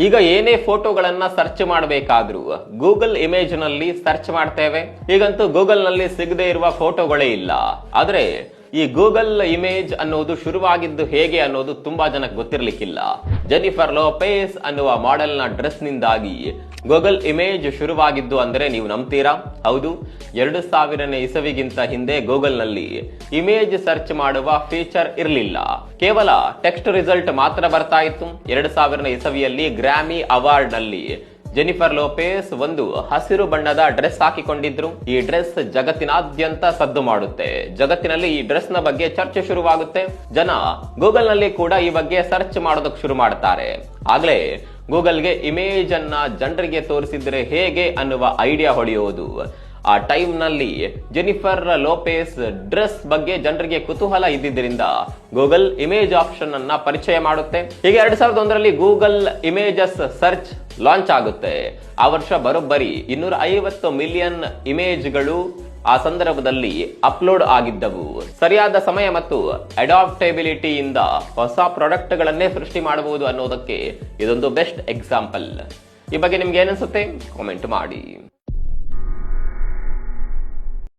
ಈಗ ಏನೇ ಫೋಟೋಗಳನ್ನ ಸರ್ಚ್ ಮಾಡಬೇಕಾದ್ರೂ ಗೂಗಲ್ ಇಮೇಜ್ ನಲ್ಲಿ ಸರ್ಚ್ ಮಾಡ್ತೇವೆ. ಈಗಂತೂ ಗೂಗಲ್ ನಲ್ಲಿ ಸಿಗದೆ ಇರುವ ಫೋಟೋಗಳೇ ಇಲ್ಲ. ಆದ್ರೆ ಈ ಗೂಗಲ್ ಇಮೇಜ್ ಅನ್ನೋದು ಶುರುವಾಗಿದ್ದು ಹೇಗೆ ಅನ್ನೋದು ತುಂಬಾ ಜನಕ್ಕೆ ಗೊತ್ತಿರ್ಲಿಕ್ಕಿಲ್ಲ. ಜೆನಿಫರ್ ಲೋಪೆಸ್ ಅನ್ನುವ ಮಾಡೆಲ್ ನ ಡ್ರೆಸ್ ನಿಂದಾಗಿ ಗೂಗಲ್ ಇಮೇಜ್ ಶುರುವಾಗಿದ್ದು ಅಂದ್ರೆ ನೀವು ನಂಬ್ತೀರಾ? ಹೌದು, 2000ನೇ ಇಸವಿಗಿಂತ ಹಿಂದೆ ಗೂಗಲ್ ನಲ್ಲಿ ಇಮೇಜ್ ಸರ್ಚ್ ಮಾಡುವ ಫೀಚರ್ ಇರಲಿಲ್ಲ. ಕೇವಲ ಟೆಕ್ಸ್ಟ್ ರಿಸಲ್ಟ್ ಮಾತ್ರ ಬರ್ತಾ ಇತ್ತು. 2000ನೇ ಇಸವಿಯಲ್ಲಿ ಗ್ರಾಮಿ ಅವಾರ್ಡ್ ನಲ್ಲಿ ಜೆನಿಫರ್ ಲೋಪೆಸ್ ಒಂದು ಹಸಿರು ಬಣ್ಣದ ಡ್ರೆಸ್ ಹಾಕಿಕೊಂಡಿದ್ರು. ಈ ಡ್ರೆಸ್ ಜಗತ್ತಿನಾದ್ಯಂತ ಸದ್ದು ಮಾಡುತ್ತೆ. ಜಗತ್ತಿನಲ್ಲಿ ಈ ಡ್ರೆಸ್ ನ ಬಗ್ಗೆ ಚರ್ಚೆ ಶುರುವಾಗುತ್ತೆ. ಜನ ಗೂಗಲ್ ನಲ್ಲಿ ಕೂಡ ಈ ಬಗ್ಗೆ ಸರ್ಚ್ ಮಾಡೋದಕ್ಕೆ ಶುರು ಮಾಡ್ತಾರೆ. ಆಗ್ಲೇ ಗೂಗಲ್ಗೆ ಇಮೇಜ್ ಅನ್ನ ಜನರಿಗೆ ತೋರಿಸಿದ್ರೆ ಹೇಗೆ ಅನ್ನುವ ಐಡಿಯಾ ಹೊಳೆಯೋದು. ಆ ಟೈಮ್ ನಲ್ಲಿ ಜೆನಿಫರ್ ಲೋಪೆಸ್ ಡ್ರೆಸ್ ಬಗ್ಗೆ ಜನರಿಗೆ ಕುತೂಹಲ ಇದ್ದಿದ್ದರಿಂದ ಗೂಗಲ್ ಇಮೇಜ್ ಆಪ್ಷನ್ ಅನ್ನ ಪರಿಚಯ ಮಾಡುತ್ತೆ. ಹೀಗೆ 2001ರಲ್ಲಿ ಗೂಗಲ್ ಇಮೇಜಸ್ ಸರ್ಚ್ ಲಾಂಚ್ ಆಗುತ್ತೆ. ಆ ವರ್ಷ ಬರೋಬ್ಬರಿ 250 ಮಿಲಿಯನ್ ಇಮೇಜ್ಗಳು ಆ ಸಂದರ್ಭದಲ್ಲಿ ಅಪ್ಲೋಡ್ ಆಗಿದ್ದವು. ಸರಿಯಾದ ಸಮಯ ಮತ್ತು ಅಡಾಪ್ಟಬಿಲಿಟಿಯಿಂದ ಹೊಸ ಪ್ರಾಡಕ್ಟ್ ಗಳನ್ನೇ ಸೃಷ್ಟಿ ಮಾಡಬಹುದು ಅನ್ನೋದಕ್ಕೆ ಇದೊಂದು ಬೆಸ್ಟ್ ಎಕ್ಸಾಂಪಲ್. ಈ ಬಗ್ಗೆ ನಿಮ್ಗೆ ಏನನ್ಸುತ್ತೆ? ಕಾಮೆಂಟ್ ಮಾಡಿ.